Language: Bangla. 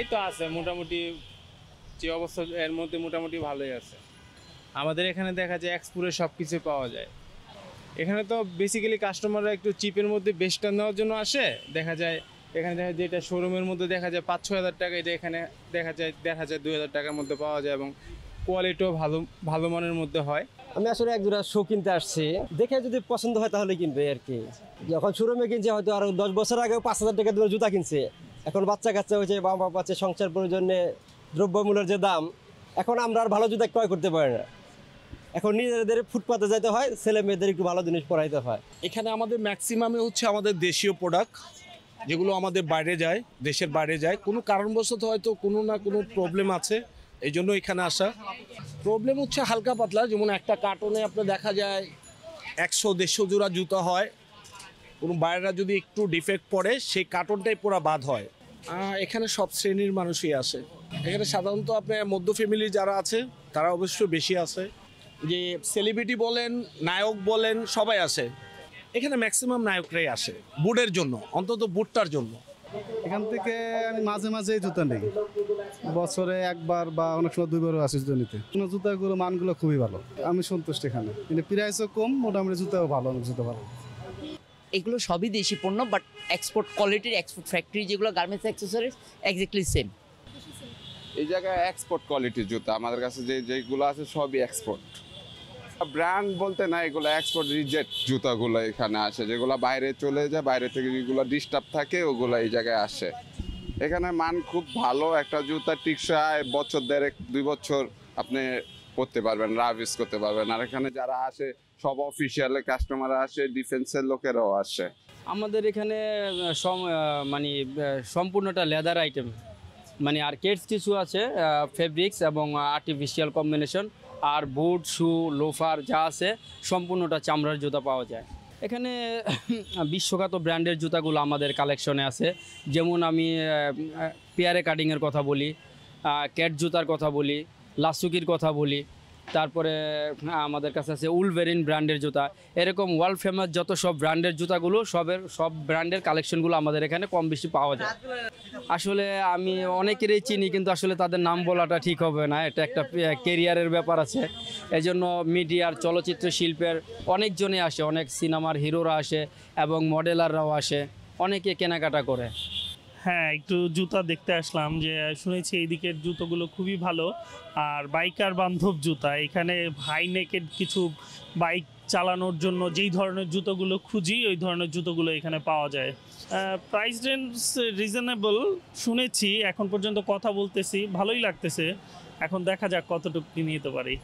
এই তো আছে মোটামুটি, যে অবস্থা এর মধ্যে মোটামুটি ভালোই আছে। আমাদের এখানে দেখা যায় এক্সপোর্টে সব কিছু পাওয়া যায়। এখানে তো বেসিক্যালি কাস্টমাররা একটু চিপের মধ্যে বেস্টটা নেওয়ার জন্য আসে। দেখা যায় এখানে দেখা যায় যেটা শোরুমের মধ্যে দেখা যায় 5-6 হাজার টাকা, এটা এখানে দেখা যায় 1,500-2,000 টাকার মধ্যে পাওয়া যায় এবং কোয়ালিটিও ভালো ভালো মানের মধ্যে হয়। আমি আসলে এক জোড়া শু কিনতে আসছি, দেখে যদি পছন্দ হয় তাহলে কিনবে আর কি। যখন শোরুমে কিনছে হয়তো আরো 10 বছর আগে 5,000 টাকা দিয়ে জুতা কিনছে, এখন বাচ্চা কাচ্চা হয়েছে, বাবা মা পাচ্ছে, সংসার প্রয়োজনে দ্রব্যমূল্যের যে দাম, এখন আমরা আর ভালো জুতা ক্রয় করতে পারি না। এখন নিজেদের ফুটপাতে যাইতে হয়, ছেলে মেয়েদের একটু ভালো জিনিস পরাইতে হয়। এখানে আমাদের ম্যাক্সিমামে হচ্ছে আমাদের দেশীয় প্রোডাক্ট, যেগুলো আমাদের বাইরে যায়, দেশের বাইরে যায়। কোনো কারণবশত হয়তো কোনো না কোনো প্রবলেম আছে, এই জন্য এখানে আসা। প্রবলেম হচ্ছে হালকা পাতলা, যেমন একটা কার্টনে আপনার দেখা যায় 100-150 জোড়া জুতা হয়। কোনো বাইরেরা যদি একটু ডিফেক্ট পড়ে সেই কার্টনটাই পুরো বাদ হয়। এখানে সব শ্রেণীর মানুষই আসে। এখানে সাধারণত আপনার মধ্য ফ্যামিলি যারা আছে তারা অবশ্যই বেশি আছে, যে সেলিব্রিটি বলেন, নায়ক বলেন, সবাই আসে। এখানে ম্যাক্সিমাম নায়করাই আসে বুটের জন্য, অন্তত বুটটার জন্য। এখান থেকে আমি মাঝে মাঝে জুতা নিই, বছরে একবার বা অনেক সময় 2বারও আসি জুতা নিতে। জুতাগুলো মানগুলো খুবই ভালো, আমি সন্তুষ্ট এখানে। কিন্তু প্রাইসও কম, মোটামুটি জুতাও ভালো, অনেক জুতা ভালো। এগুলো সবই দেশি পণ্য, বাট এক্সপোর্ট কোয়ালিটির, এক্সপোর্ট ফ্যাক্টরি যেগুলো গার্মেন্টস অ্যাক্সেসরিজ এক্স্যাক্টলি সেম। এই জায়গায় এক্সপোর্ট কোয়ালিটির জুতা আমাদের কাছে যেগুলো আছে সবই এক্সপোর্ট। ব্র্যান্ড বলতে না, এগুলো এক্সপোর্ট রিজেক্ট জুতাগুলো এখানে আসে, যেগুলো বাইরে চলে যায়, বাইরে থেকে যেগুলো ডিস্টার্ব থাকে ওগুলো এই জায়গায় আসে। এখানে মান খুব ভালো, একটা জুতা টিকসই বছর 1.5-2 বছর আপনি করতে পারবেন, রাফ ইউজ করতে পারবেন। আর এখানে যারা আসে সব অফিসিয়াল কাস্টমার আসে, ডিফেন্সের লোকেরাও আসে। আমাদের এখানে মানে সম্পূর্ণটা লেদার আইটেম, মানে আর কেটস কিছু আছে, ফেব্রিক্স এবং আর্টিফিশিয়াল কম্বিনেশন, আর বুট, শু, লোফার যা আছে সম্পূর্ণটা চামড়ার জুতা পাওয়া যায়। এখানে বিশ্বখ্যাত ব্র্যান্ডের জুতাগুলো আমাদের কালেকশনে আছে। যেমন আমি পিয়ারে কাটিংয়ের কথা বলি, ক্যাট জুতার কথা বলি, লাসুকির কথা বলি, তারপরে আমাদের কাছে আছে উলভেরিন ব্র্যান্ডের জুতা। এরকম ওয়ার্ল্ড ফেমাস যত সব ব্র্যান্ডের জুতাগুলো সব ব্র্যান্ডের কালেকশনগুলো আমাদের এখানে কম বেশি পাওয়া যায়। আসলে আমি অনেকেরই চিনি, কিন্তু আসলে তাদের নাম বলাটা ঠিক হবে না, এটা একটা কেরিয়ারের ব্যাপার আছে। এজন্য মিডিয়ার, চলচ্চিত্র শিল্পের অনেকজনে আসে, অনেক সিনেমার হিরোরা আসে এবং মডেলাররাও আসে, অনেকে কেনাকাটা করে। হ্যাঁ, একটু জুতা দেখতে আসলাম, যে শুনেছি এই দিকের জুতোগুলো খুবই ভালো আর বাইকার বান্ধব জুতা। এখানে হাই নেকেড কিছু বাইক চালানোর জন্য যেই ধরনের জুতোগুলো খুঁজি, ওই ধরনের জুতোগুলো এখানে পাওয়া যায়। প্রাইস রেঞ্জ রিজনেবল শুনেছি, এখন পর্যন্ত কথা বলতেছি, ভালোই লাগতেছে। এখন দেখা যাক কতটুকু নিতে পারি।